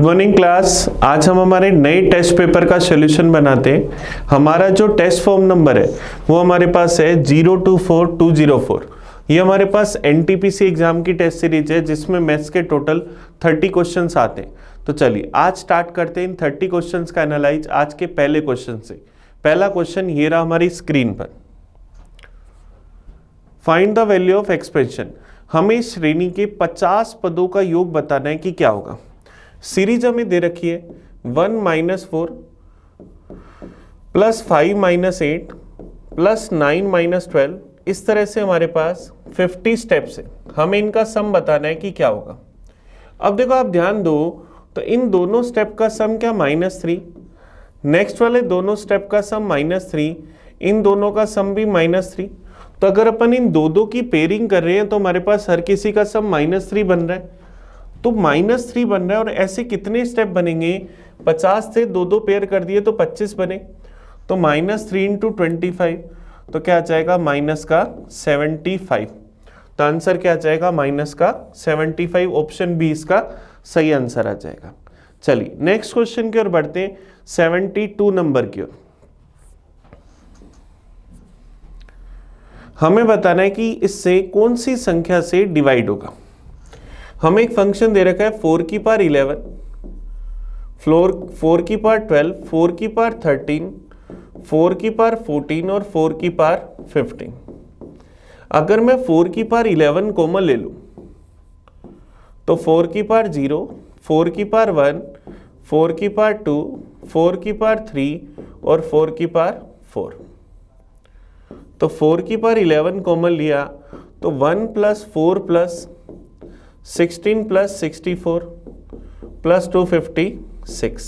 Morning class. आज हम हमारे नए टेस्ट पेपर का सॉल्यूशन बनाते हैं। हमारा जो टेस्ट फॉर्म नंबर है वो हमारे पास है 024204। ये हमारे पास एनटीपीसी एग्जाम की टेस्ट सीरीज है जिसमें मैथ्स के टोटल 30 क्वेश्चंस आते हैं। तो चलिए आज स्टार्ट करते हैं इन 30 क्वेश्चंस का एनालाइज आज के पहले क्वेश्चन से। पहला क्वेश्चन ये रहा हमारी स्क्रीन पर। Find the value of expansion. हमें इस श्रेणी के 50 पदों का योग बताना है कि क्या होगा। सीरीज हमें दे रखी है 1 - 4 + 5 - 8 + 9 - 12। इस तरह से हमारे पास 50 स्टेप्स है। हमें इनका सम बताना है कि क्या होगा। अब देखो आप ध्यान दो तो इन दोनों स्टेप का सम क्या -3, नेक्स्ट वाले दोनों स्टेप का सम -3, इन दोनों का सम भी -3। तो अगर अपन इन दो की पेयरिंग कर रहे हैं तो हमारे पास हर किसी का सम -3 बन रहा है। तो -3 बन रहा है और ऐसे कितने स्टेप बनेंगे। 50 से दो पेयर कर दिए तो 25 बने। तो -3 × 25 तो क्या आ जाएगा -75। तो आंसर क्या आ जाएगा -75। ऑप्शन बी इसका सही आंसर आ जाएगा। चलिए नेक्स्ट क्वेश्चन की ओर बढ़ते हैं 72 नंबर की ओर। हमें बताना है कि इससे कौन सी संख्या से डिवाइड होगा। हमें एक फंक्शन दे रखा है 4 की पावर 11, 4 की पावर 12, 4 की पावर 13, 4 की पावर 14 और 4 की पावर 15। अगर मैं 4 की पावर 11 कॉमन ले लूं तो 4 की पावर 0, 4 की पावर 1, 4 की पावर 2, 4 की पावर 3 और 4 की पावर 4। तो 4 की पावर 11 कॉमन लिया तो 1 + 4 + 16 + 64 + 256।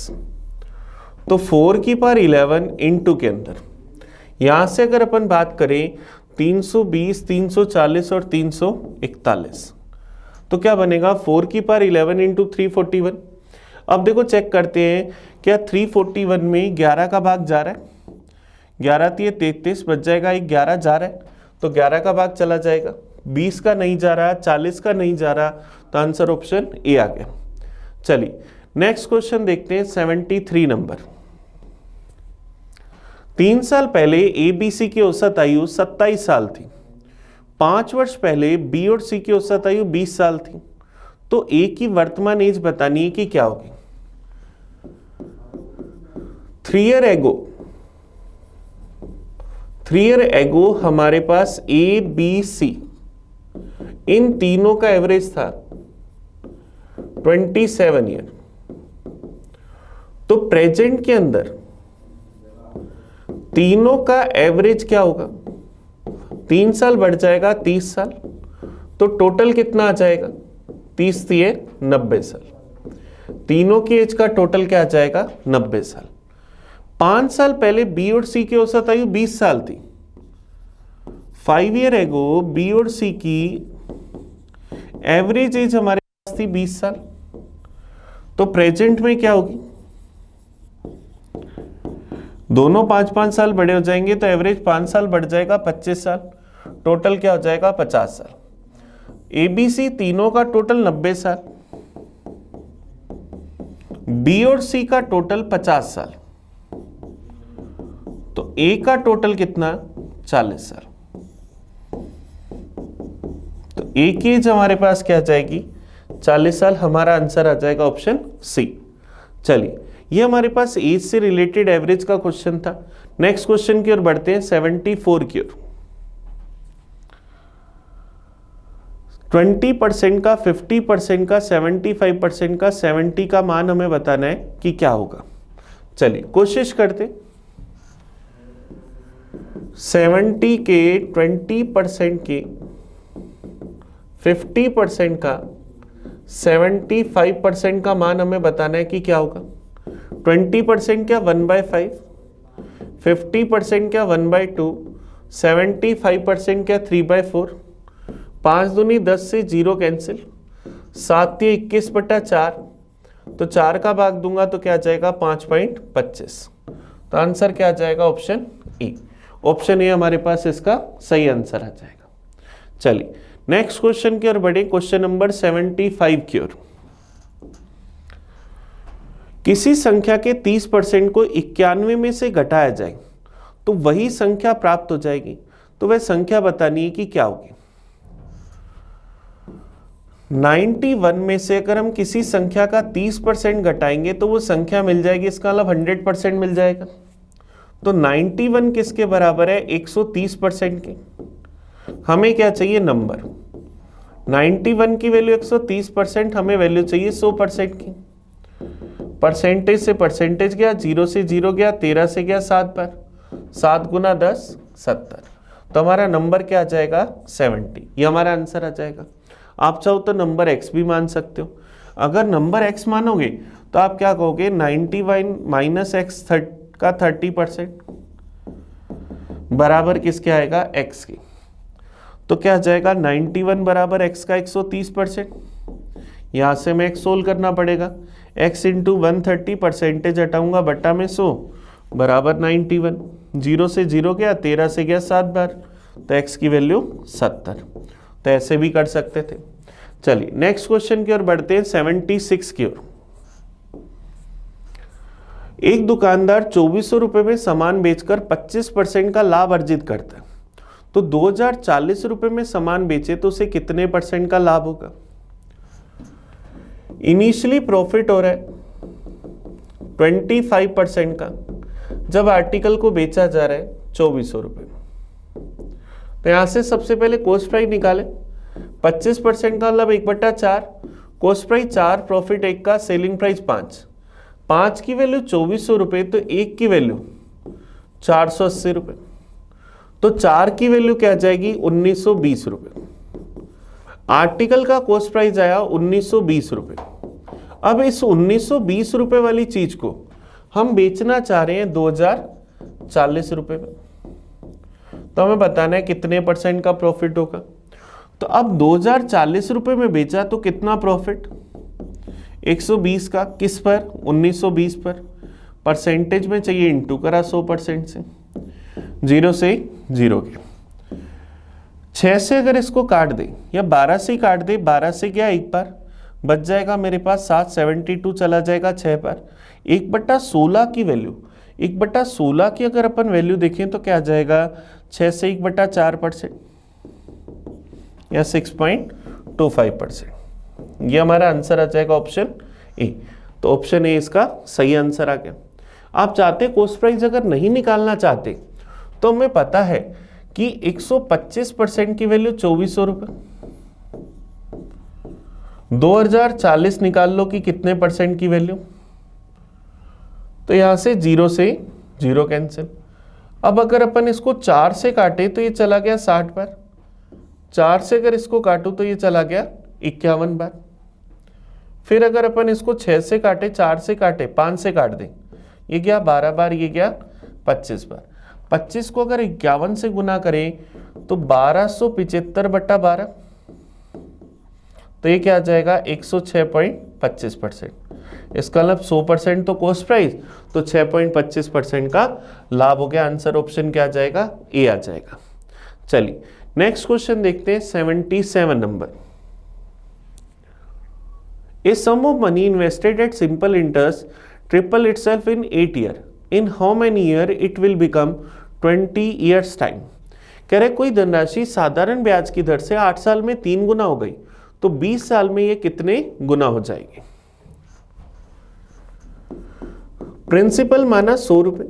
तो 4 की पावर 11 इंटू के अंदर यहां से अगर अपन बात करें 320, 340 और 341 तो क्या बनेगा 4 की पावर 11 इंटू 341। अब देखो चेक करते हैं क्या 341 में 11 का भाग जा रहा है। 11 × 33 बच जाएगा, 11 जा रहा है तो 11 का भाग चला जाएगा। 20 का नहीं जा रहा, 40 का नहीं जा रहा, तो आंसर ऑप्शन ए आ गया। चलिए नेक्स्ट क्वेश्चन देखते हैं 73 नंबर। 3 साल पहले ABC की औसत आयु 27 साल थी। 5 वर्ष पहले B और C की औसत आयु 20 साल थी। तो A की वर्तमान एज बतानी है कि क्या होगी। 3 ईयर एगो हमारे पास ABC इन तीनों का एवरेज था 27 ईयर। तो प्रेजेंट के अंदर तीनों का एवरेज क्या होगा। 3 साल बढ़ जाएगा 30 साल। तो टोटल कितना आ जाएगा 30 × 90 साल। तीनों की एज का टोटल क्या आ जाएगा 90 साल। 5 साल पहले B और C की औसत आयु 20 साल थी। 5 ईयर एगो B और C की एवरेज एज हमारे पास थी 20 साल। तो प्रेजेंट में क्या होगी, दोनों 5-5 साल बड़े हो जाएंगे तो एवरेज 5 साल बढ़ जाएगा 25 साल। टोटल क्या हो जाएगा 50 साल। ABC तीनों का टोटल 90 साल, B और C का टोटल 50 साल, तो A का टोटल कितना 40 साल। तो A की एज हमारे पास क्या जाएगी 40 साल। हमारा आंसर आ जाएगा ऑप्शन सी। चलिए ये हमारे पास एज से रिलेटेड एवरेज का क्वेश्चन था। नेक्स्ट क्वेश्चन की ओर बढ़ते हैं 74 की ओर। 20% का, 50% का, 75% का, 70 का मान हमें बताना है कि क्या होगा। चलिए कोशिश करते। 70 के, 20% के, 50% का, 75% का मान हमें बताना है कि क्या होगा। 20% क्या 1/5, 50% क्या 1/2, 75% क्या 3/4। 5 दूनी 10 से 0 कैंसिल, 7 × 21/4 तो 4 का भाग दूंगा तो क्या आ जाएगा 5.25। तो आंसर क्या आ जाएगा ऑप्शन ए। ऑप्शन ए हमारे पास इसका सही आंसर आ जाएगा। चलिए नेक्स्ट क्वेश्चन की ओर बढ़े, क्वेश्चन नंबर 75 की ओर। किसी संख्या के 30% को 91 में से घटाया जाए तो वही संख्या प्राप्त हो जाएगी। तो वह संख्या बतानी है कि क्या होगी। 91 में से अगर हम किसी संख्या का 30% घटाएंगे तो वो संख्या मिल जाएगी, इसका मतलब 100% मिल जाएगा। तो 91 किसके बराबर है? 130% के। हमें क्या चाहिए? नंबर। 91 की वैल्यू 130%, हमें वैल्यू चाहिए 100% की। परसेंटेज से परसेंटेज गया, 0 से 0 गया, 13 से गया 7 पर, 7 गुना 10 70। तो हमारा नंबर क्या आ जाएगा? 70। ये हमारा आंसर आ जाएगा। आप चाहो तो नंबर x भी मान सकते हो। अगर नंबर x मानोगे तो आप क्या कहोगे? 91 माइनस एक्स का 30% बराबर किसके आएगा? x की। तो क्या आ जाएगा? 91 बराबर x का 130%। यहाँ से मैं x सोल्व करना पड़ेगा। x इंटू 130, परसेंटेज हटाऊंगा बट्टा में 100 बराबर 91। 0 से 0 गया, 13 से गया 7 बार, तो x की वैल्यू 70। तो ऐसे भी कर सकते थे। चलिए नेक्स्ट क्वेश्चन की ओर बढ़ते हैं, 76 की ओर। एक दुकानदार 2400 रुपए में सामान बेचकर 25% का लाभ अर्जित करता है। तो 2040 रुपए में सामान बेचे तो उसे कितने परसेंट का लाभ होगा? इनिशियली प्रॉफिट हो रहा है 25% का, जब आर्टिकल को बेचा जा रहा है 2400 रुपए में। तो यहां से सबसे पहले कॉस्ट प्राइस निकाले। 25% का मतलब 1/4, कॉस्ट प्राइस 4, प्रॉफिट 1 का, सेलिंग प्राइस 5 की वैल्यू 2400 रुपए, तो 1 की वैल्यू 480 रुपए। तो 4 की वैल्यू क्या आ जाएगी? 1920 रुपए। आर्टिकल का कॉस्ट प्राइस आया 1920 रुपए। अब इस 1920 रुपए वाली चीज को हम बेचना चाह रहे हैं 2040 रुपए में। तो हमें बताना है कितने परसेंट का प्रॉफिट होगा। तो अब 2040 रुपए में बेचा तो कितना प्रॉफिट? 120 का, किस पर? 1920 पर। परसेंटेज में चाहिए, इंटू करा 100% से, 0 से 0 के। 6 से अगर इसको काट दे या 12 से काट दे, 12 से क्या 1 बार बच जाएगा मेरे पास 7, 72 चला जाएगा 6 पर। 1/16 की वैल्यू, 1/16 की अगर अपन वैल्यू देखें तो क्या आ जाएगा? 6 से 1/4% या 6.25%। ये हमारा आंसर आ जाएगा ऑप्शन ए। तो ऑप्शन ए इसका सही आंसर आ गया। आप चाहते कॉस्ट प्राइस अगर नहीं निकालना चाहते तो हमें पता है कि 125% की वैल्यू 2400 रुपए। 2040 निकाल लो कि कितने परसेंट की वैल्यू। तो यहां से 0 से 0 कैंसिल। अब अगर अपन इसको 4 से काटे तो ये चला गया 60 बार। 4 से अगर इसको काटूं तो ये चला गया 51 बार। फिर अगर अपन इसको 6 से काटे, 4 से काटे, 5 से काट दें, ये गया 12 बार, ये गया 25 बार। 25 को अगर 51 से गुना करें तो 1275/12, तो ये क्या आ जाएगा? 106.25%। इसका मतलब 100% तो कॉस्ट प्राइस, तो 6.25% का लाभ हो गया। आंसर ऑप्शन क्या आ जाएगा? ए आ जाएगा। चलिए नेक्स्ट क्वेश्चन देखते हैं, 77 number. A sum of money invested at simple interest triple itself in 8 years. In how many years it will become 20 years time? कह रहे कोई धनराशि साधारण ब्याज की दर से 8 साल में 3 गुना हो गई, तो 20 साल में ये कितने गुना हो जाएगी? प्रिंसिपल माना 100 रुपए,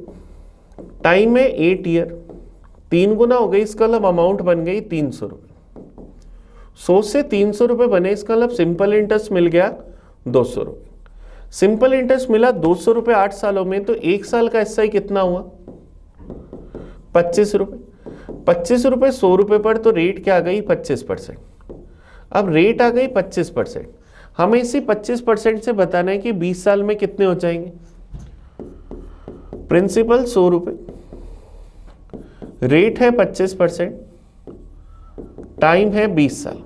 टाइम है 8 ईयर, 3 गुना हो गई, इसका मतलब अमाउंट बन गई 300 रुपए। 100 से 300 रुपए बने, इसका मतलब सिंपल इंटरेस्ट मिल गया 200 रुपए। सिंपल इंटरेस्ट मिला 200 रुपए 8 सालों में, तो 1 साल का एसआई कितना हुआ? 25 रुपए। 25 रुपए 100 रुपए पर, तो रेट क्या आ गई? 25%। अब रेट आ गई 25%। हमें इसी 25% से बताना है कि 20 साल में कितने हो जाएंगे। प्रिंसिपल 100 रुपए, रेट है 25%, टाइम है 20 साल।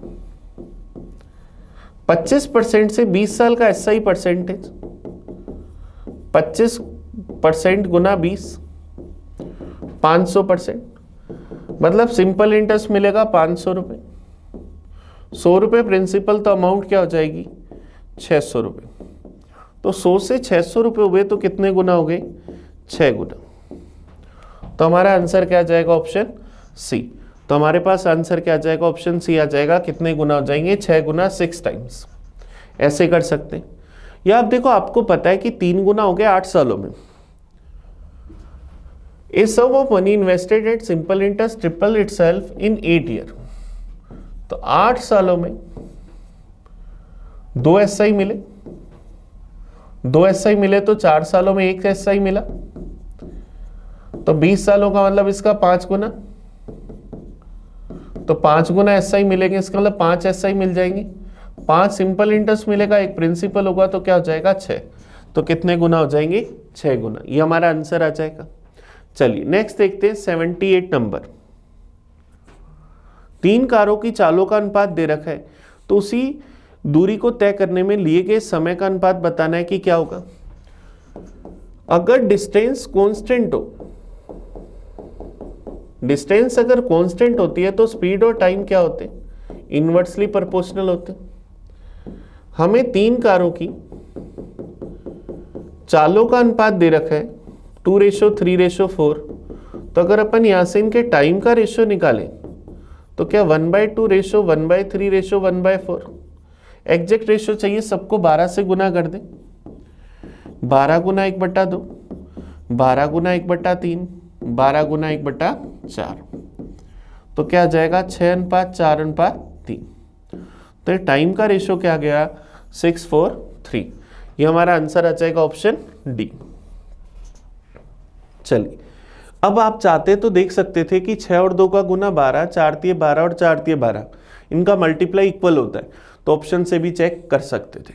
25% से 20 साल का एसआई परसेंटेज 25% गुना 20, 500%। मतलब सिंपल इंटरेस्ट मिलेगा 500 रुपए। 100 रुपए प्रिंसिपल, तो अमाउंट क्या हो जाएगी? 600 रुपए। तो 100 से 600 रुपये हुए तो कितने गुना हो गए? 6 गुना। तो हमारा आंसर क्या आ जाएगा? Option C. तो हमारे पास आंसर क्या आ जाएगा? ऑप्शन सी आ जाएगा। कितने गुना हो जाएंगे? 6 गुना 6 टाइम्स। ऐसे कर सकते हैं। या आप देखो, आपको पता है कि 3 गुना हो गया 8 सालों में। A sum of money invested at simple interest triple itself in 8 year। तो 8 सालों में 2 SI मिले, 2 SI मिले तो 4 सालों में 1 SI मिला, तो 20 सालों का मतलब इसका 5 गुना, तो 5 गुना SI मिलेंगे, इसका मतलब 5 SI मिल जाएंगे। 5 सिंपल इंटरेस्ट मिलेगा, 1 प्रिंसिपल होगा, तो क्या हो जाएगा? 6। तो कितने गुना हो जाएंगे? 6 गुना। ये हमारा आंसर आ जाएगा। चलिए नेक्स्ट देखते हैं 78 नंबर। 3 कारों की चालों का अनुपात दे रखा है, तो उसी दूरी को तय करने में लिए गए समय का अनुपात बताना है कि क्या होगा। अगर डिस्टेंस कांस्टेंट हो, डिस्टेंस अगर कांस्टेंट होती है तो स्पीड और टाइम क्या होते हैं? इनवर्सली प्रोपोर्शनल होते हैं। हमें 3 कारों की चालों का अनुपात दे रखा है 2:3:4। तो अगर अपन यहां से इनके टाइम का रेशियो निकालें तो क्या 1/2 1/3 1/4। एग्जैक्ट रेशियो चाहिए, सबको 12 से गुना कर दें। 12 गुना 1/2, 12 गुना 1/3, 12 गुना 1/4। तो क्या आ जाएगा? 6:4:3। तो टाइम का रेशियो क्या गया? 6:4:3। ये हमारा आंसर आ जाएगा ऑप्शन डी। चलिए, अब आप चाहते तो देख सकते थे कि 6 और 2 का गुना 12, 4×3 12 और 4×3 12, इनका मल्टीप्लाई इक्वल होता है, तो ऑप्शन से भी चेक कर सकते थे।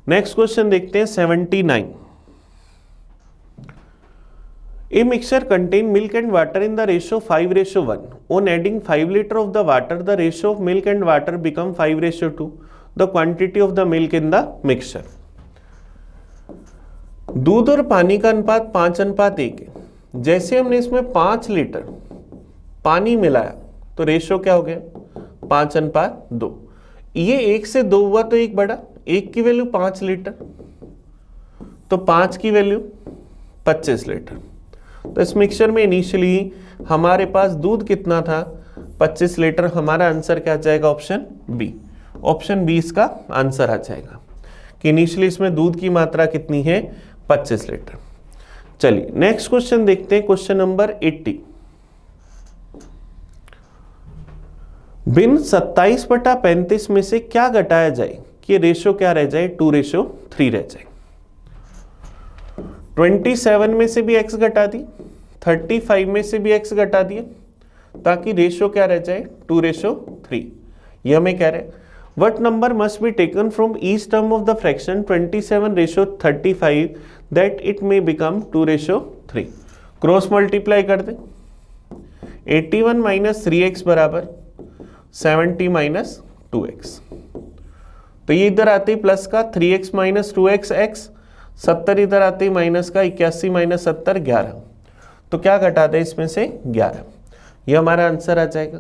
नेक्स्ट क्वेश्चन देखते हैं 79। A mixture contain milk and water in the ratio 5:1. On adding 5 liter of the water, the ratio of milk and water become 5:2. The quantity of the milk in the mixture. दूध और पानी का अनुपात 5:1 है। जैसे हमने इसमें 5 लीटर पानी मिलाया तो रेशियो क्या हो गया? 5:2। ये 1 से 2 हुआ तो 1 बढ़ा, 1 की वैल्यू 5 लीटर, तो 5 की वैल्यू 25 लीटर। तो इस मिक्सचर में इनिशियली हमारे पास दूध कितना था? 25 लीटर। हमारा आंसर क्या आ जाएगा? Option B. ऑप्शन बी इसका आंसर आ जाएगा कि इनिशियली इसमें दूध की मात्रा कितनी है? 25 लीटर। चलिए नेक्स्ट क्वेश्चन देखते हैं, क्वेश्चन नंबर 80। भिन्न 27/35 में से क्या घटाया जाए कि रेशियो क्या रह जाए? 2:3 रह जाए। 27 में से भी x घटा दी, 35 में से भी x घटा दिए, ताकि रेशियो क्या रह जाए? 2:3। ये हमें कह रहे हैं what number must be taken from each term of the fraction 27:35 that it may become 2:3। Cross multiply कर दे। 81 - 3x बराबर 70 - 2x। तो ये इधर आते ही प्लस का 3x - 2x x, 70 इधर आते ही माइनस का 81 - 70 11। तो क्या घटा दे इसमें से? 11। ये हमारा आंसर आ जाएगा।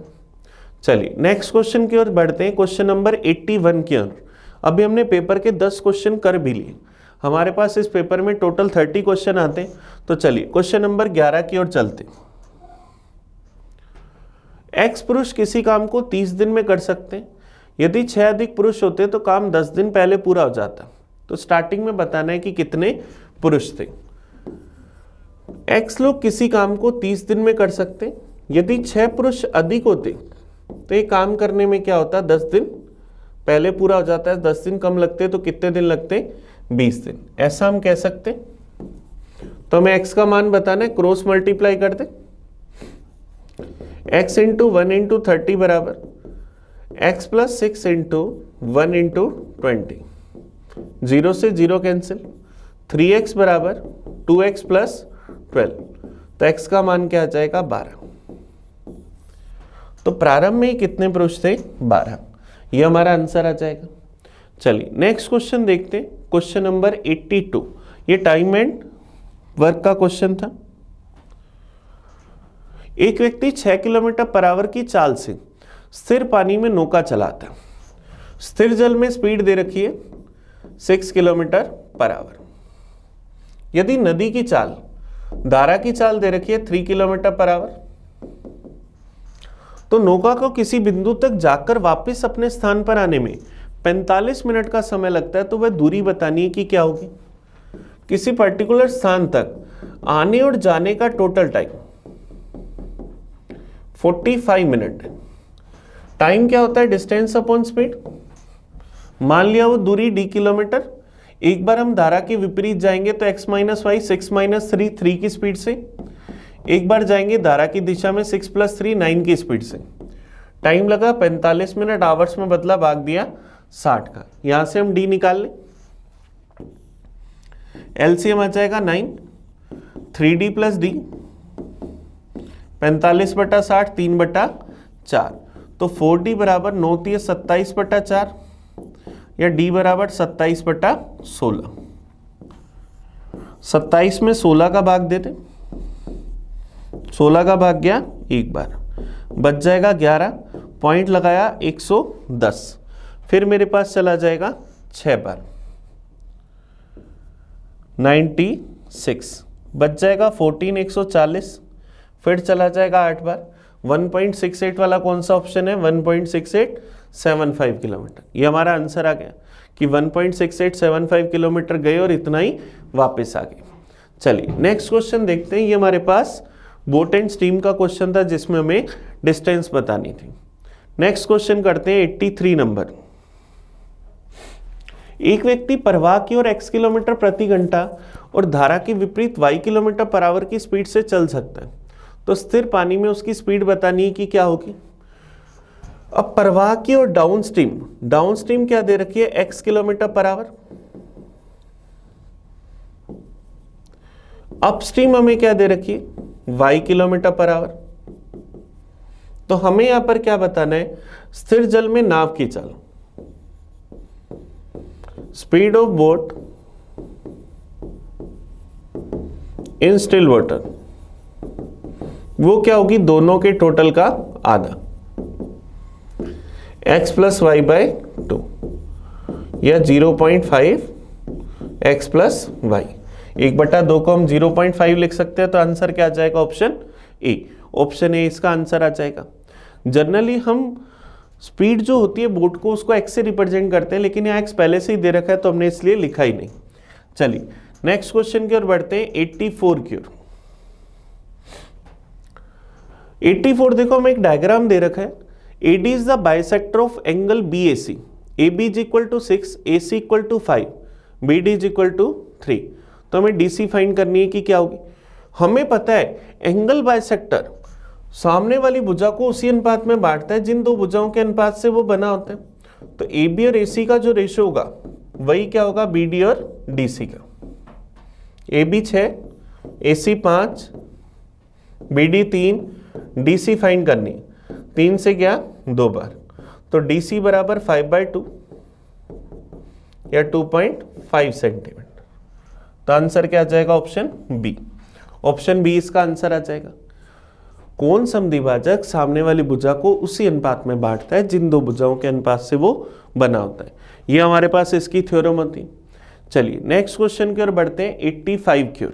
चलिए नेक्स्ट क्वेश्चन की ओर बढ़ते हैं, क्वेश्चन नंबर 81 की ओर। अभी हमने पेपर के 10 क्वेश्चन कर भी लिए। हमारे पास इस पेपर में टोटल 30 क्वेश्चन आते हैं। तो चलिए क्वेश्चन नंबर 11 की ओर चलते हैं। एक्स पुरुष किसी काम को 30 दिन में कर सकते हैं। यदि 6 अधिक पुरुष होते तो काम 10 दिन पहले पूरा हो जाता। तो स्टार्टिंग में बताना है कि कितने पुरुष थे। एक्स लोग किसी काम को 30 दिन में कर सकते हैं। यदि 6 पुरुष अधिक होते तो ये काम करने में क्या होता? 10 दिन पहले पूरा हो जाता है। 10 दिन कम लगते तो कितने दिन लगते? 20 दिन। ऐसा हम कह सकते। तो हमें एक्स का मान बताना है, क्रॉस मल्टीप्लाई कर दे। x × 1 × 30 बराबर x + 6 × 1 × 20। 0 से 0 कैंसिल। 3x बराबर 2x + 12। तो x का मान क्या आ जाएगा? 12। तो प्रारंभ में कितने पुरुष थे? 12। ये हमारा आंसर आ जाएगा। चलिए नेक्स्ट क्वेश्चन देखते हैं, क्वेश्चन नंबर 82। ये टाइम एंड वर्क का क्वेश्चन था। एक व्यक्ति 6 किलोमीटर/आवर की चाल से स्थिर पानी में नौका चलाता है। स्थिर जल में स्पीड दे रखी है 6 किलोमीटर पर आवर। यदि नदी की चाल, धारा की चाल दे रखी है 3 किलोमीटर पर आवर, तो नौका को किसी बिंदु तक जाकर वापस अपने स्थान पर आने में 45 मिनट का समय लगता है, तो वह दूरी बतानी है कि क्या होगी। किसी पर्टिकुलर स्थान तक आने और जाने का टोटल टाइम 45 मिनट है। टाइम क्या होता है? Distance upon speed. मान लिया वो दूरी d किलोमीटर। एक बार हम धारा के विपरीत जाएंगे तो x माइनस वाई 6 माइनस 3 3 की स्पीड से, एक बार जाएंगे धारा की दिशा में 6 प्लस 3 9 की स्पीड से। टाइम लगा 45 मिनट, आवर्स में बदला, भाग दिया 60 का। यहां से हम d निकाल लें, एलसीएम आ जाएगा 9, 3d प्लस डी, 45/60 3/4, तो 4d बराबर 9 27/4 या d बराबर 27/16। 27 में 16 का भाग देते, 16 का भाग गया एक बार, बच जाएगा 11, पॉइंट लगाया 110, फिर मेरे पास चला जाएगा 6 बार 96, बच जाएगा 14 140, फिर चला जाएगा 8 बार। 1.68 वाला कौन सा ऑप्शन है? 1.6875 किलोमीटर। ये हमारा आंसर आ गया कि 1.6875 किलोमीटर गए और इतना ही वापस आ गए। चलिए नेक्स्ट क्वेश्चन देखते हैं। ये हमारे पास बोट एंड स्टीम का क्वेश्चन था जिसमें हमें डिस्टेंस बतानी थी। नेक्स्ट क्वेश्चन करते हैं 83 नंबर। एक व्यक्ति प्रवाह की ओर x किलोमीटर प्रति घंटा और धारा के विपरीत y किलोमीटर पर आवर की स्पीड से चल सकता है, तो स्थिर पानी में उसकी स्पीड बतानी है कि क्या होगी। अब प्रवाह की ओर डाउनस्ट्रीम क्या दे रखी है? x kilometre per hour. Upstream हमें क्या दे रखी है? y kilometre per hour. तो हमें यहां पर क्या बताना है? स्थिर जल में नाव की चाल, speed of boat in still water, वो क्या होगी? दोनों के टोटल का आधा, x प्लस वाई बाई 2 या 0.5 x प्लस वाई। 1/2 को हम 0.5 लिख सकते हैं, तो आंसर क्या आ जाएगा? Option A. ऑप्शन ए इसका आंसर आ जाएगा। जनरली हम स्पीड जो होती है बोट को उसको x से रिप्रेजेंट करते हैं, लेकिन यहाँ x पहले से ही दे रखा है तो हमने इसलिए लिखा ही नहीं। चलिए नेक्स्ट क्वेश्चन की ओर बढ़ते हैं 84 की ओर। 84 देखो हमें एक डायग्राम दे रखा है। AD is the bisector of angle BAC, AB is equal to 6, AC equal to 5, BD is equal to 3। तो हमें DC फाइंड करनी है कि क्या होगी। हमें पता है एंगल बाइसेक्टर सामने वाली भुजा को उसी अनुपात में बांटता है जिन दो भुजाओं के अनुपात से वो बना होता है। तो AB और AC का जो रेशियो होगा वही क्या होगा? BD और DC का। AB 6, AC 5, BD 3, DC find करनी, 3 से क्या? 2 बार, तो DC बराबर 5/2 या 2.5 सेंटीमीटर। तो आंसर क्या आ जाएगा? Option B. ऑप्शन बी इसका आंसर आ जाएगा। कौन समद्विभाजक सामने वाली भुजा को उसी अनुपात में बांटता है जिन दो भुजाओं के अनुपात से वो बना होता है। ये हमारे पास इसकी थ्योरम होती। चलिए नेक्स्ट क्वेश्चन की ओर बढ़ते हैं 85 की ओर।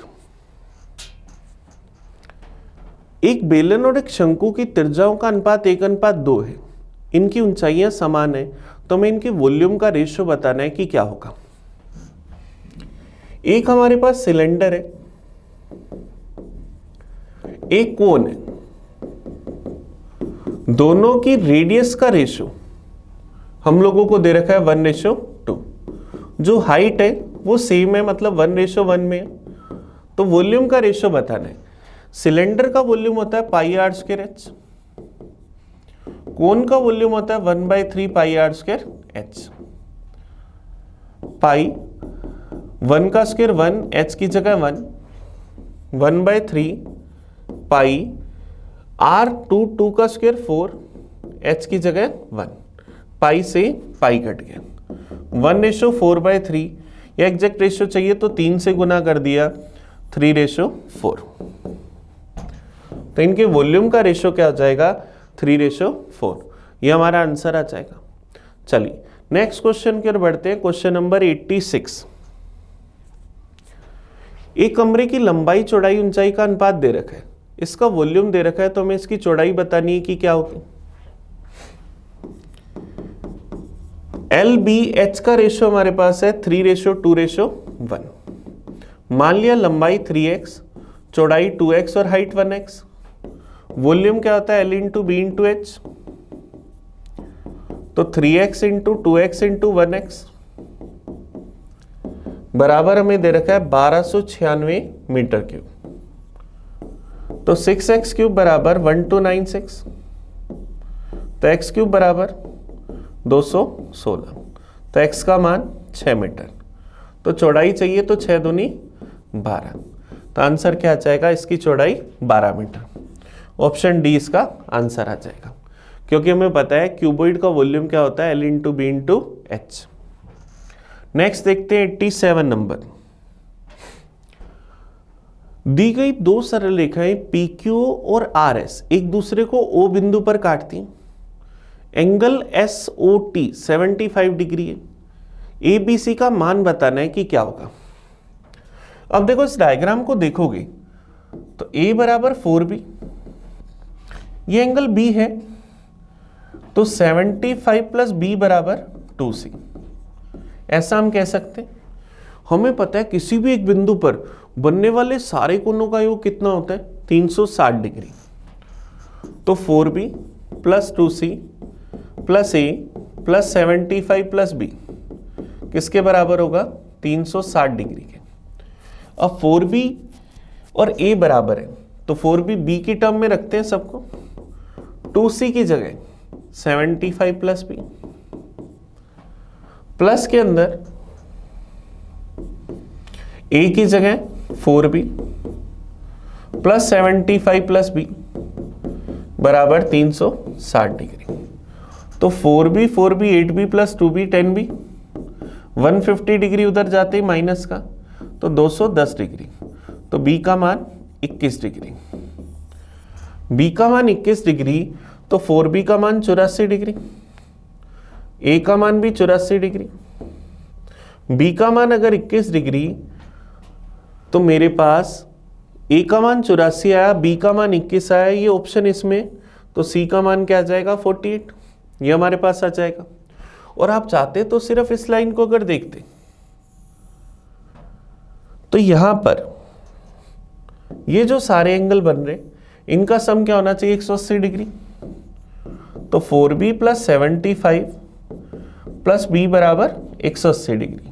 एक बेलन और एक शंकु की त्रिज्याओं का अनुपात 1:2 है। इनकी ऊंचाइयां समान है, तो हमें इनके वॉल्यूम का रेशियो बताना है कि क्या होगा। एक हमारे पास सिलेंडर है, एक कोन है, दोनों की रेडियस का रेशियो हम लोगों को दे रखा है 1:2। जो हाइट है वो सेम है, मतलब 1:1 में है। तो वॉल्यूम का रेशियो बताना है। सिलेंडर का वॉल्यूम होता है πr²h, कोन का वॉल्यूम होता है 1/3 πr²h। पाई 1 का स्क्वायर 1, h की जगह 1, 1/3 पाई r2 2 का स्क्वायर 4, h की जगह 1, पाई से पाई कट गया। 1:4/3 या एग्जैक्ट रेशियो चाहिए तो 3 से गुना कर दिया, 3:4। तो इनके वॉल्यूम का रेशियो क्या हो जाएगा? 3:4। ये हमारा आंसर आ जाएगा। चलिए नेक्स्ट क्वेश्चन की ओर बढ़ते हैं। Question number 86। एक कमरे की लंबाई चौड़ाई ऊंचाई का अनुपात दे रखा है, इसका वॉल्यूम दे रखा है, तो हमें इसकी चौड़ाई बतानी है कि क्या होगी। LBH का रेशियो हमारे पास है 3:2:1। मान लिया लंबाई 3x, चौड़ाई 2x और हाइट 1x। वॉल्यूम क्या होता है L into B into H, तो 3x into 2x into 1x बराबर हमें दे रखा है 1296 मीटर क्यूब। तो 6x क्यूब बराबर 1296, तो x क्यूब बराबर 216, तो x का मान 6 मीटर। तो चौड़ाई चाहिए तो 6 दूनी 12, तो आंसर क्या आ जाएगा, इसकी चौड़ाई 12 मीटर। ऑप्शन डी इसका आंसर आ जाएगा, क्योंकि हमें पता है क्यूबॉइड का वॉल्यूम क्या होता है L into B into H. Next देखते हैं 87 नंबर। दी गई दो सरल रेखाएं PQ और RS एक दूसरे को O बिंदु पर काटती हैं। एंगल SOT 75 डिग्री है। ABC का मान बताना है कि क्या होगा। अब देखो इस डायग्राम को देखोगे तो A बराबर 4B, ये एंगल B है, तो 75 प्लस B बराबर 2C। ऐसा हम कह सकते हैं। हमें पता है किसी भी एक बिंदु पर बनने वाले सारे कोणों का योग कितना होता है, 360 डिग्री। तो 4B plus 2C plus A plus 75 plus B किसके बराबर होगा, 360 डिग्री के। अब 4B और A बराबर है, तो 4B B की टर्म में रखते हैं सबको, 2C की जगह 75 प्लस B, प्लस के अंदर A की जगह 4B प्लस 75 प्लस B बराबर 360 डिग्री। तो 4B 4B 8B plus 2B 10B, 150 degree उधर जाते ही माइनस का, तो 210 डिग्री। तो B का मान 21 डिग्री। B का मान 21 डिग्री, तो 4B का मान 84 डिग्री, A का मान भी 84 डिग्री। B का मान अगर 21 डिग्री, तो मेरे पास A का मान 84 आया, B का मान 21 आया, ये ऑप्शन इसमें, तो C का मान क्या आ जाएगा, 48, ये हमारे पास आ जाएगा। और आप चाहते तो सिर्फ इस लाइन को अगर देखते तो यहां पर ये जो सारे एंगल बन रहे इनका सम क्या होना चाहिए, 180 डिग्री। तो 4B प्लस 75 प्लस B बराबर 180 डिग्री।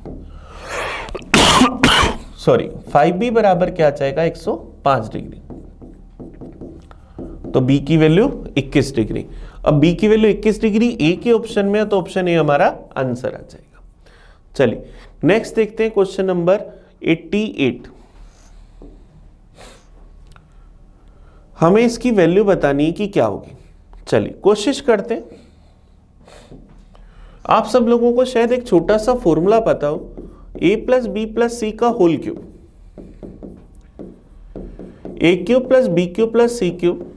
सॉरी 5B बराबर क्या आ जाएगा, 105 डिग्री। तो B की वैल्यू 21 डिग्री। अब B की वैल्यू 21 डिग्री A के ऑप्शन में है, तो ऑप्शन ए हमारा आंसर आ जाएगा। चलिए नेक्स्ट देखते हैं क्वेश्चन नंबर 88। हमें इसकी वैल्यू बतानी है कि क्या होगी। चलिए कोशिश करते हैं। आप सब लोगों को शायद एक छोटा सा फॉर्मूला पता हो, A plus B plus C का whole cube, A cube plus B cube plus C cube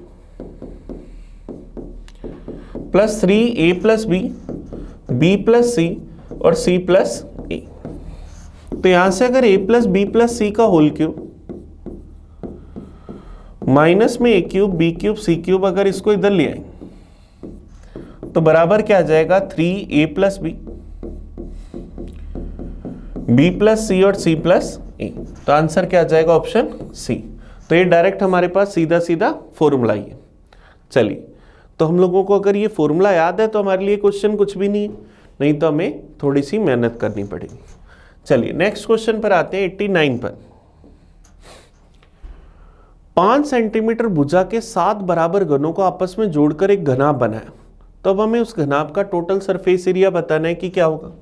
plus 3A plus B, B plus C और C प्लस A। तो यहां से अगर A plus B plus C का whole cube minus में A cube B cube C cube, अगर इसको इधर ले आए तो बराबर क्या आ जाएगा, 3A plus B, B plus C और C प्लस A। तो आंसर क्या आ जाएगा, ऑप्शन सी। तो ये डायरेक्ट हमारे पास सीधा सीधा फॉर्मूला ही है। चलिए तो हम लोगों को अगर ये फॉर्मूला याद है तो हमारे लिए क्वेश्चन कुछ भी नहीं है, नहीं तो हमें थोड़ी सी मेहनत करनी पड़ेगी। चलिए नेक्स्ट क्वेश्चन पर आते हैं 89 पर। 5 सेंटीमीटर भुजा के 7 बराबर घनों को आपस में जोड़कर एक घनाभ बनाया, तो अब हमें उस घनाभ का टोटल सरफेस एरिया बताना है कि क्या होगा।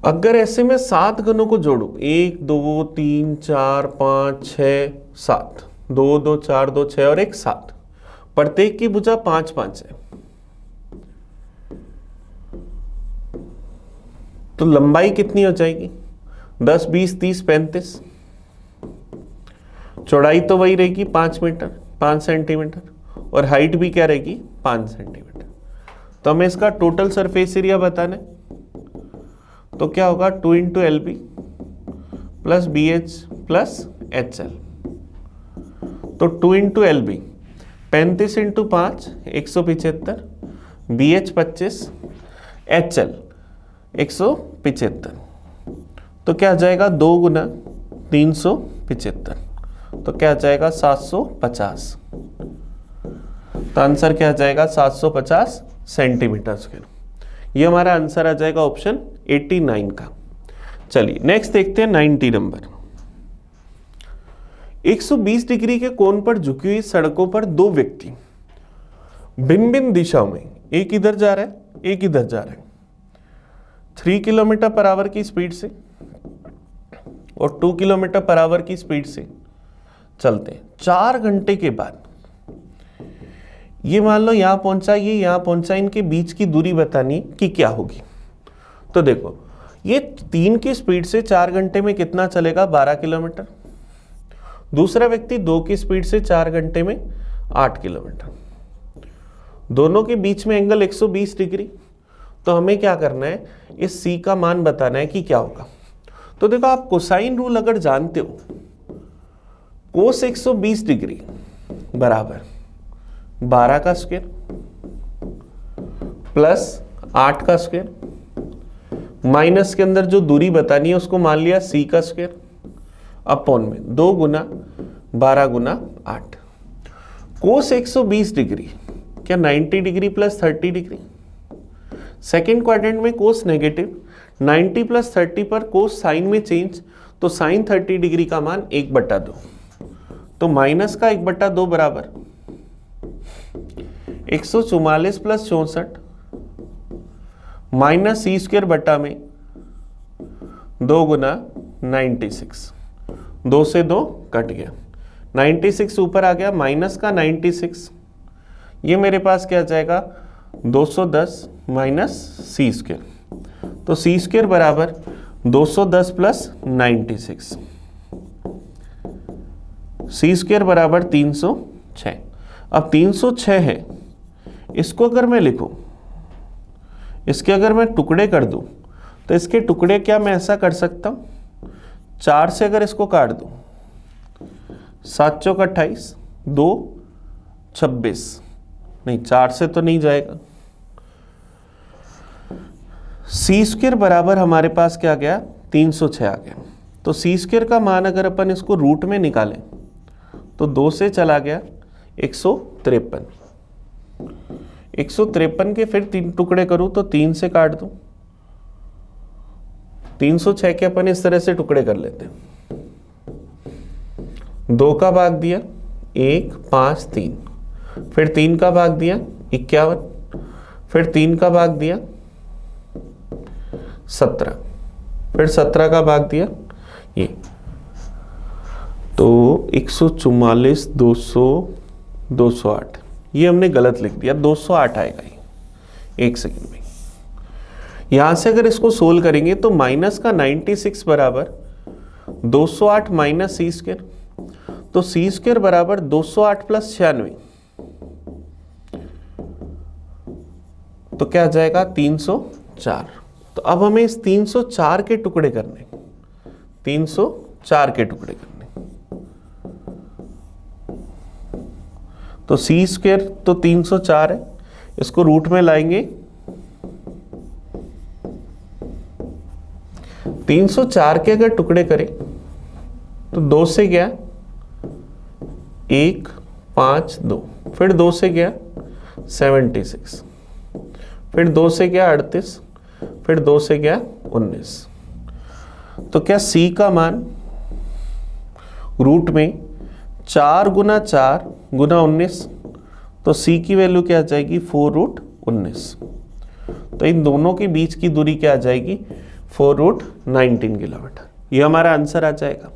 अगर ऐसे में 7 घनों को जोड़ू, 1 2 3 4 5 6 7, 2 2 4 2 6 और 1 7, प्रत्येक की भुजा 5 5 है, तो लंबाई कितनी हो जाएगी, 10 20 30 35। चौड़ाई तो वही रहेगी 5 मीटर 5 सेंटीमीटर, और हाइट भी क्या रहेगी 5 सेंटीमीटर। तो हमें इसका टोटल सरफेस एरिया बताना है, तो क्या होगा 2 into LB plus BH plus HL, तो 2 into LB 35 into 5 175, BH 25, HL 175, तो क्या आ जाएगा 2 गुना 375, तो क्या आ जाएगा 750, तो आंसर क्या आ जाएगा 750 सेंटीमीटर स्क्वायर। ये हमारा आंसर आ जाएगा ऑप्शन 89 का। चलिए नेक्स्ट देखते हैं 90 नंबर। 120 डिग्री के कोण पर झुकी हुई सड़कों पर दो व्यक्ति भिन्न भिन्न दिशाओं में, एक इधर जा रहा है एक इधर जा रहा है, 3 किलोमीटर पर आवर की स्पीड से और 2 किलोमीटर पर आवर की स्पीड से चलते हैं। 4 घंटे के बाद ये मान लो यहां पहुंचा, ये यहां पहुंचा, इनके बीच की दूरी बतानी कि क्या होगी। तो देखो ये 3 की स्पीड से 4 घंटे में कितना चलेगा 12 किलोमीटर, दूसरा व्यक्ति 2 की स्पीड से 4 घंटे में 8 किलोमीटर, दोनों के बीच में एंगल 120 डिग्री। तो हमें क्या करना है, इस C का मान बताना है कि क्या होगा। तो देखो आप कोसाइन रूल अगर जानते हो, कोस 120 डिग्री बराबर 12 का स्क्वायर प्लस 8 का स्क्वायर माइनस के अंदर जो दूरी बतानी है उसको मान लिया C का स्क्वायर अपॉन में 2 गुना 12 गुना 8। कोस 120 डिग्री क्या 90 degree plus 30 degree. Second quadrant में कोस नेगेटिव, 90 प्लस 30 पर कोस साइन में चेंज, तो साइन 30 डिग्री का मान 1/2, तो माइनस का 1/2 बराबर 144 प्लस 64 माइनस C स्क्वायर बटा में 2 गुना 96, 2 से 2 कट गया, 96 ऊपर आ गया, माइनस का 96, ये मेरे पास क्या जाएगा 210 माइनस C स्क्वायर, तो C स्क्वायर बराबर 210 प्लस 96, C स्क्वायर बराबर 306। अब 306 है, इसको अगर मैं लिखूं, इसके अगर मैं टुकड़े कर दूं, तो इसके टुकड़े क्या मैं ऐसा कर सकता हूं, 4 से अगर इसको काट दूं, 7 चौक 28, 2 26, नहीं 4 से तो नहीं जाएगा। C स्क्वायर बराबर हमारे पास क्या गया 306 आ गया। तो C स्क्वायर का मान अगर अपन इसको रूट में निकालें तो 2 से चला गया 153, 153 के फिर 3 टुकड़े करूं तो 3 से काट दूं, 306 के अपन इस तरह से टुकड़े कर लेते हैं, 2 का भाग दिया 1 5 3, फिर 3 का भाग दिया 51, फिर 3 का भाग दिया 17, फिर 17 का भाग दिया ये, तो 144 200 208, ये हमने गलत लिख दिया, 208 आएगा ये 1 सेकेंड में। यहां से अगर इसको सोल्व करेंगे तो माइनस का 96 बराबर 208 माइनस C स्क्वायर, तो C स्क्वायर बराबर 208 प्लस 96, तो क्या जाएगा 304। तो अब हमें इस 304 के टुकड़े करने, 304 के टुकड़े करने, तो C स्क्वायर तो 304 है, इसको रूट में लाएंगे, 304 के अगर टुकड़े करें तो 2 से गया 1 5 2, फिर 2 से गया 76, फिर 2 से गया 38, फिर 2 से गया 19, तो क्या C का मान रूट में 4 गुना 4 गुना 19, तो C की वैल्यू क्या आ जाएगी 4√19, तो इन दोनों के बीच की दूरी क्या आ जाएगी 4√19 किलोमीटर, ये हमारा आंसर आ जाएगा।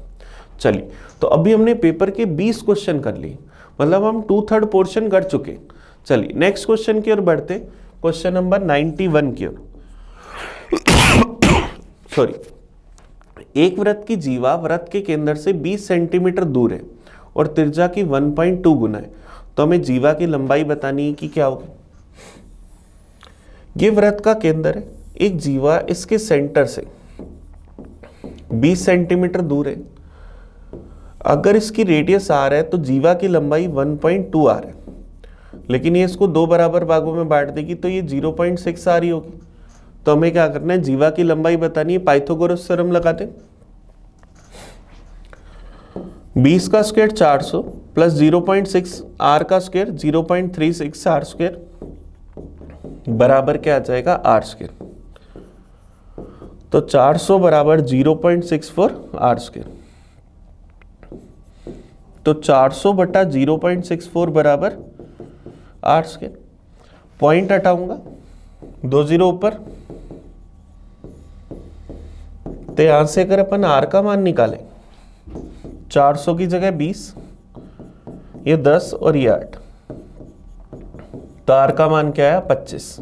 चलिए तो अभी हमने पेपर के 20 क्वेश्चन कर लिए, मतलब हम 2/3 पोर्शन कर चुके। चलिए नेक्स्ट क्वेश्चन की ओर बढ़ते, क्वेश्चन नंबर 91 की ओर। सॉरी, एक वृत्त की जीवा वृत्त के केंद्र से 20 सेंटीमीटर दूर है और त्रिज्या की 1.2 गुना है, तो हमें जीवा की लंबाई बतानी है कि क्या होगी। ये वृत्त का केंद्र है, एक जीवा इसके सेंटर से 20 सेंटीमीटर दूर है। अगर इसकी रेडियस आर है तो जीवा की लंबाई 1.2 आर है, लेकिन ये इसको दो बराबर भागों में बांट देगी तो ये 0.6 आर ही होगी। तो हमें क्या करना है, जीवा की लंबाई बतानी है, पाइथागोरस थ्योरम लगाते हैं। 20 का स्क्वायर 400 प्लस 0.6 आर का स्क्वायर 0.36 आर स्क्वायर बराबर क्या आ जाएगा, आर स्क्वायर। तो 400 बराबर 0.64 आर स्क्वायर। तो 400 बटा 0.64 बराबर आर स्क्वायर। पॉइंट हटाऊंगा, 2 जीरो ऊपर, तो यहां से अगर अपन आर का मान निकालें, 400 की जगह 20, ये 10 और ये 8, तो आर का मान क्या है, 25।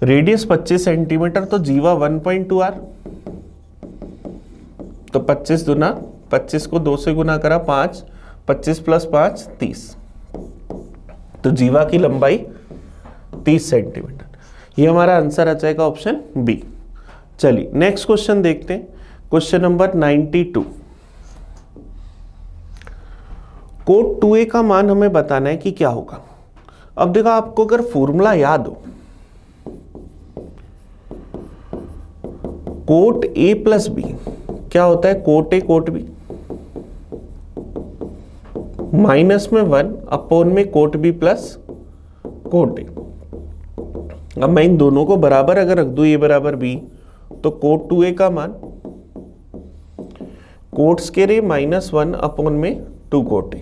रेडियस 25 सेंटीमीटर, तो जीवा 1.2 आर। तो 25 दुना 25 को 2 से गुना करा 5, 25 प्लस 5 30, तो जीवा की लंबाई 30 सेंटीमीटर। ये हमारा आंसर आ जाएगा ऑप्शन बी। चलिए नेक्स्ट क्वेश्चन देखते हैं, क्वेश्चन नंबर 92। कोट 2a का मान हमें बताना है कि क्या होगा। अब देखो, आपको अगर फॉर्मूला याद हो, कोट a प्लस बी क्या होता है, cot a cot b, minus में 1 अपॉन में cot b plus cot a। अब मैं इन दोनों को बराबर अगर रख दूं, a बराबर b, तो कोट 2a का मान coat square a minus 1 upon में 2 कोट a।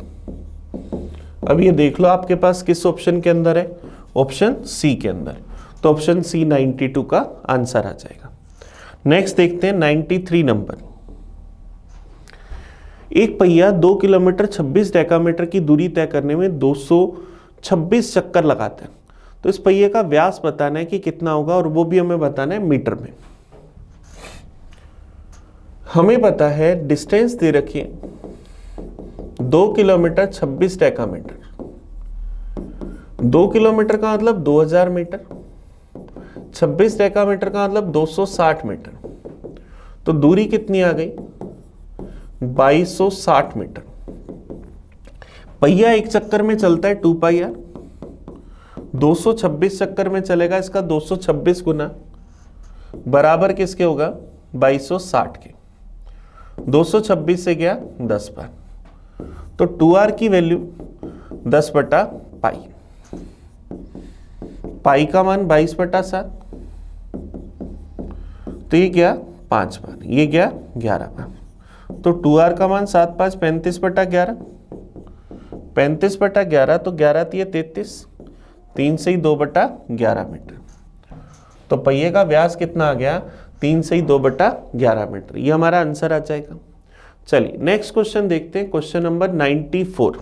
अब ये देख लो आपके पास किस ऑप्शन के अंदर है, ऑप्शन सी के अंदर। तो ऑप्शन सी 92 का आंसर आ जाएगा। नेक्स्ट देखते हैं 93 नंबर। एक पहिया 2 किलोमीटर 26 डेकामीटर की दूरी तय करने में 226 चक्कर लगाता है। तो इस पहिए का व्यास बताना है कि कितना होगा, और वो भी हमें बताना है मीटर में। हमें पता है डिस्टेंस दे रखी है 2 किलोमीटर 26 डेकामीटर। 2 किलोमीटर का मतलब 2000 मीटर, 26 डेकामीटर का मतलब 260 मीटर। तो दूरी कितनी आ गई, 2260 मीटर। पहिया एक चक्कर में चलता है 2 पाई आर, 226 चक्कर में चलेगा, इसका 226 गुना बराबर किसके होगा, 2260 के। 226 से गया 10 बार, तो 2r की वैल्यू 10 बटा पाई। पाई का मान 22/7, तो ये गया 5 बार, ये गया 11 बार। तो 2r का मान 7 5 35/11, 35/11, तो 11 3 33, 3 से ही 2/11 मीटर। तो पहिए का व्यास कितना आ गया, 3 से ही 2/11 मीटर। ये हमारा आंसर आ जाएगा। चलिए नेक्स्ट क्वेश्चन देखते हैं, question number 94।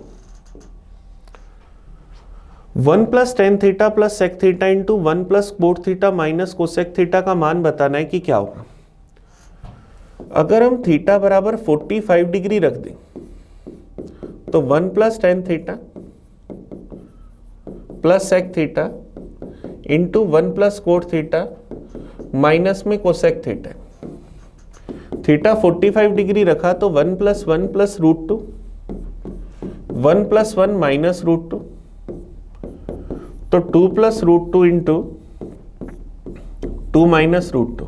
1 plus ten theta plus sec theta into 1 plus cot theta minus cosec theta का मान बताना है कि क्या होगा। अगर हम थीटा बराबर 45 डिग्री रख दें, तो 1 plus ten theta plus sec theta into 1 plus cot theta minus में कोसेक थीटा। थीटा 45 डिग्री रखा तो 1 plus 1 plus root 2, 1 plus 1 minus root 2, तो 2 plus root 2 into 2 minus root 2,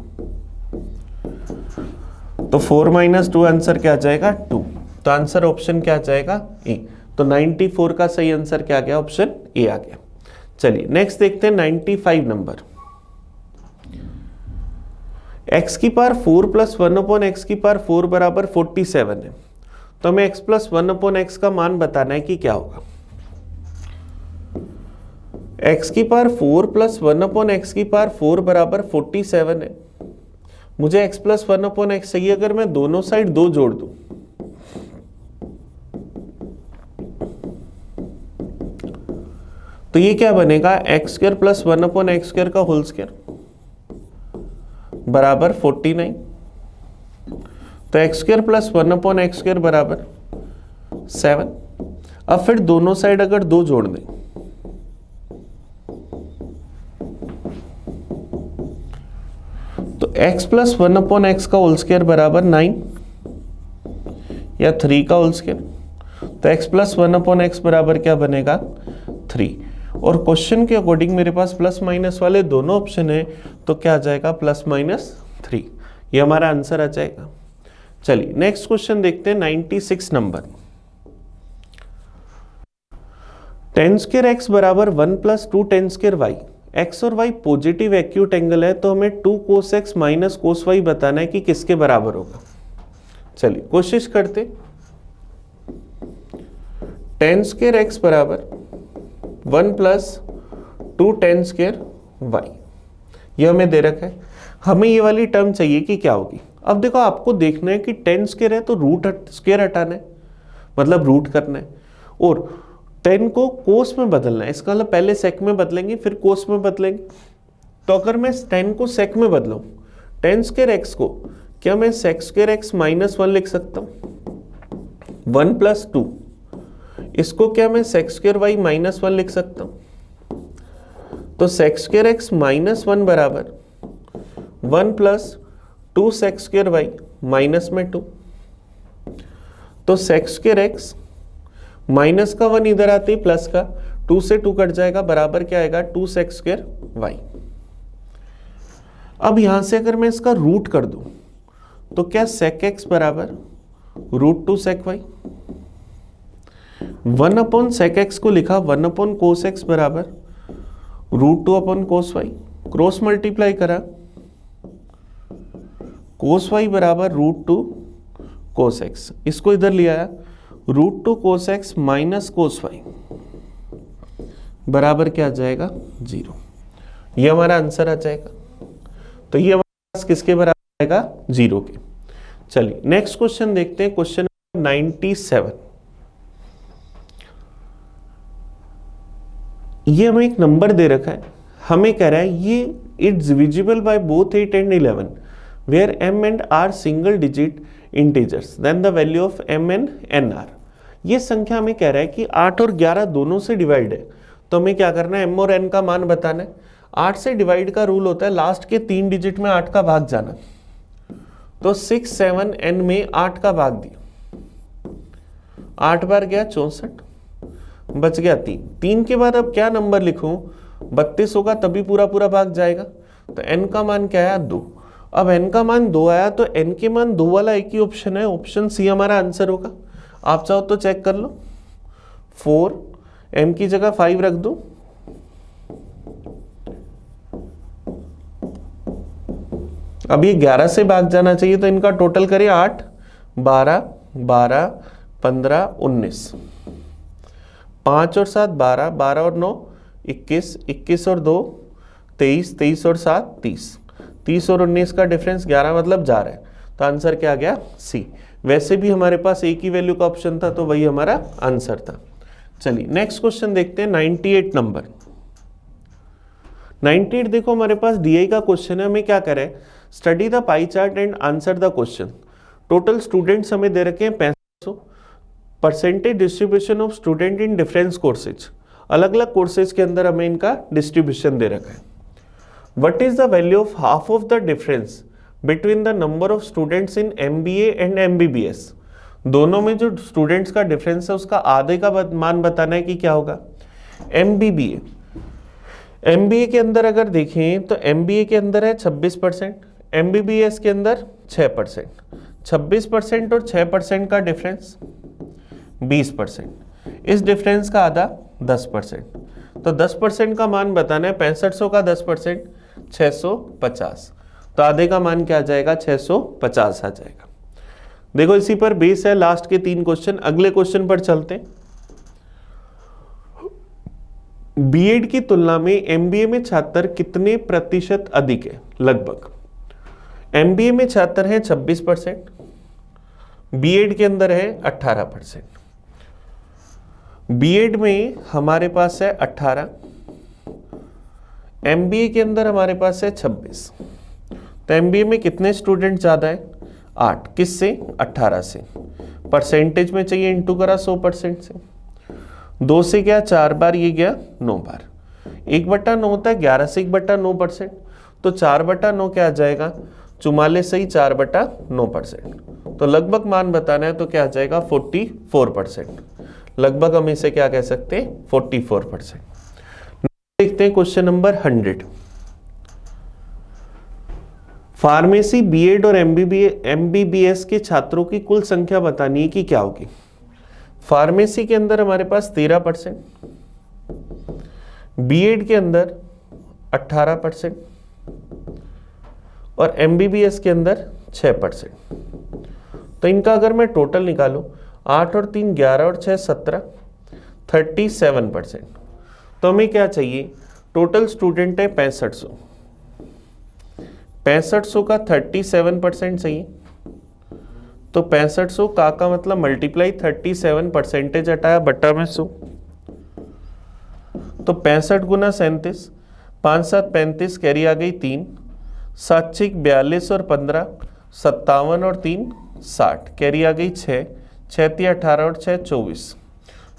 तो 4 माइनस 2 आंसर क्या आ जाएगा, 2। तो आंसर ऑप्शन क्या आ जाएगा, ए। तो 94 का सही आंसर क्या आ गया, ऑप्शन ए आ गया। चलिए नेक्स्ट देखते हैं 95 नंबर। x की पावर 4 प्लस 1 अपॉन एक्स की पावर 4 बराबर 47 है। तो हमें x प्लस 1 अपॉन एक्स का मान बताना है कि क्या होगा। x की पावर 4 प्लस 1 अपॉन एक्स की पावर 4 बराबर 47 है। मुझे x प्लस 1 अपॉन एक्स चाहिए। अगर मैं दोनों साइड 2 जोड़ दूं, तो ये क्या बनेगा, x square plus 1 upon x square का होल स्क्वायर बराबर 49। तो x square plus 1 upon x square बराबर 7। अब फिर दोनों साइड अगर 2 जोड़ दें, तो x प्लस 1/x का होल स्क्वायर बराबर 9 या 3 का होल स्क्वायर, तो x प्लस 1/x बराबर क्या बनेगा 3। और क्वेश्चन के अकॉर्डिंग मेरे पास प्लस माइनस वाले दोनों ऑप्शन है, तो क्या आ जाएगा +-3, ये हमारा आंसर आ जाएगा। चलिए नेक्स्ट क्वेश्चन देखते हैं 96 नंबर। tan स्क्वायर x बराबर 1 + 2 tan स्क्वायर y, x और y पॉजिटिव एक्यूट एंगल है, तो हमें 2 cos x minus cos y बताना है कि किसके बराबर होगा। चलिए कोशिश करते। tan स्क्वायर x बराबर 1 + 2 tan स्क्वायर y, ये हमें दे रखा है। हमें ये वाली टर्म चाहिए कि क्या होगी। अब देखो आपको देखना है कि tan स्क्वायर है तो रूट स्क्वायर हटाना है, मतलब रूट करना है, और tan को कोस में बदलना है। इसका मतलब पहले सेक में बदलेंगे फिर कोस में बदलेंगे। तो अगर मैं tan को सेक में बदलूं, tan स्क्वायर x को क्या मैं sec स्क्वायर x -1 लिख सकता हूं। 1 + 2 इसको क्या मैं sec स्क्वायर y -1 लिख सकता हूं। तो sec स्क्वायर x -1 बराबर 1 + 2 sec स्क्वायर y -2। तो sec स्क्वायर x माइनस का 1 इधर आते ही प्लस का 2 से 2 कट जाएगा, बराबर क्या आएगा 2 sec स्क्वायर y। अब यहां से अगर मैं इसका रूट कर दूं तो क्या sec x बराबर √2 sec y। 1/sec x को लिखा 1/cos x बराबर √2/cos y, क्रॉस मल्टीप्लाई करा cos y बराबर √2 cos x, इसको इधर ले आया √2 cos x minus cos y बराबर क्या आ जाएगा 0। ये हमारा आंसर आ जाएगा। तो ये हमारा किसके बराबर आएगा 0 के। चलिए नेक्स्ट क्वेश्चन देखते हैं, क्वेश्चन 97। ये हमें एक नंबर दे रखा है, हमें कह रहा है ये it's divisible by both 8 and 11 where m and r single digit integers then the value of m and n are। ये संख्या हमें कह रहा है कि 8 और 11 दोनों से डिवाइड है, तो हमें क्या करना है m और n का मान बताना है। 8 से डिवाइड का रूल होता है लास्ट के 3 डिजिट में 8 का भाग जाना, तो 6 7 n में 8 का भाग दिया, 8 बार गया 64, बच गया 3 के बाद अब क्या नंबर लिखूं, 32 होगा तभी पूरा पूरा भाग जाएगा। तो n का मान क्या आया 2। अब n का मान 2 आया तो n के मान 2 वाला एक ही ऑप्शन है, ऑप्शन सी हमारा आंसर होगा। आप चाहो तो चेक कर लो, 4 m की जगह 5 रख दो, अब ये 11 से भाग जाना चाहिए, तो इनका टोटल करिए 8 12 12 15 19, 5 और 7 12, 12 और 9 21, 21 और 2 23, 23 और 7 30, 30 और 19 का डिफरेंस 11 मतलब जा रहा है, तो आंसर क्या आ गया सी। वैसे भी हमारे पास एक ही वैल्यू का ऑप्शन था, तो वही हमारा आंसर था। चलिए नेक्स्ट क्वेश्चन देखते हैं 98 नंबर। 98 देखो हमारे पास डीआई का क्वेश्चन है, हमें क्या करें, study the pie chart and answer the question. Total students हमें दे रखे हैं 500, percentage distribution of student in difference courses, अलग अलग कोर्सेज के अंदर हमें इनका डिस्ट्रीब्यूशन दे रखा है। What is the value of half of the difference between the number of students in MBA and MBBS। दोनों में जो स्टूडेंट्स का डिफरेंस है उसका आधे का मान बताना है कि क्या होगा। MBA के अंदर अगर देखें तो MBA के अंदर है 26%, MBBS के अंदर 6%, 26% और 6% का डिफरेंस 20%, इस डिफरेंस का आधा 10%, तो 10% का मान बताना है। 6500 का 10% 650, तो आधे का मान क्या आ जाएगा 650 आ जाएगा। देखो इसी पर बेस है लास्ट के 3 क्वेश्चन। अगले क्वेश्चन पर चलते हैं। बीएड की तुलना में MBA में छात्र कितने प्रतिशत अधिक है। लगभग MBA में छात्र हैं 26%, बीएड के अंदर है 18%। बीएड में हमारे पास है 18, MBA के अंदर हमारे पास है 26, तो MBA में कितने स्टूडेंट ज़्यादा है 8, किससे 18 से। परसेंटेज में चाहिए इंटू करा 100% से, 2 से गया 4 बार, ये गया 9 बार, 1/9 होता है 11 से 1/9%, तो 4/9 क्या आ जाएगा 44 सही 4/9%। तो लगभग मान बताना है तो क्या आ जाएगा 44%। लगभग हम इसे क्या कह सकते हैं 44%। देखते हैं क्वेश्चन नंबर 100। फार्मेसी बीएड और एमबीबीएस के छात्रों की कुल संख्या बतानी है कि क्या होगी। फार्मेसी के अंदर हमारे पास 13%, बीएड के अंदर 18% और एमबीबीएस के अंदर 6%। तो इनका अगर मैं टोटल निकालूं 8 और 3 11 और 6 17 37%। तो हमें क्या चाहिए, टोटल स्टूडेंट है 6500, 6500 का 37% चाहिए। तो 6500 का मतलब मल्टीप्लाई 37 परसेंटेज हटाया बट्टा में 100। तो 65 गुना 37, 5 7 35 कैरी आ गई 3, 7 6 42 और 15 57 और 3 60 कैरी आ गई 6, 6 3 18 और 6 24,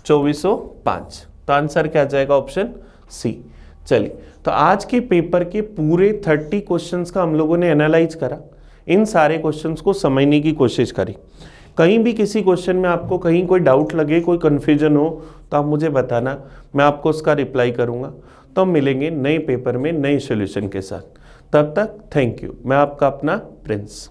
2405। तो आंसर क्या आ जाएगा ऑप्शन सी। चलिए, तो आज के पेपर के पूरे 30 क्वेश्चंस का हम लोगों ने एनालाइज करा, इन सारे क्वेश्चंस को समझने की कोशिश करी। कहीं भी किसी क्वेश्चन में आपको कहीं कोई डाउट लगे, कोई कन्फ्यूजन हो तो आप मुझे बताना, मैं आपको उसका रिप्लाई करूंगा। तो हम मिलेंगे नए पेपर में नए सॉल्यूशन के साथ। तब तक थैंक यू। मैं आपका अपना प्रिंस।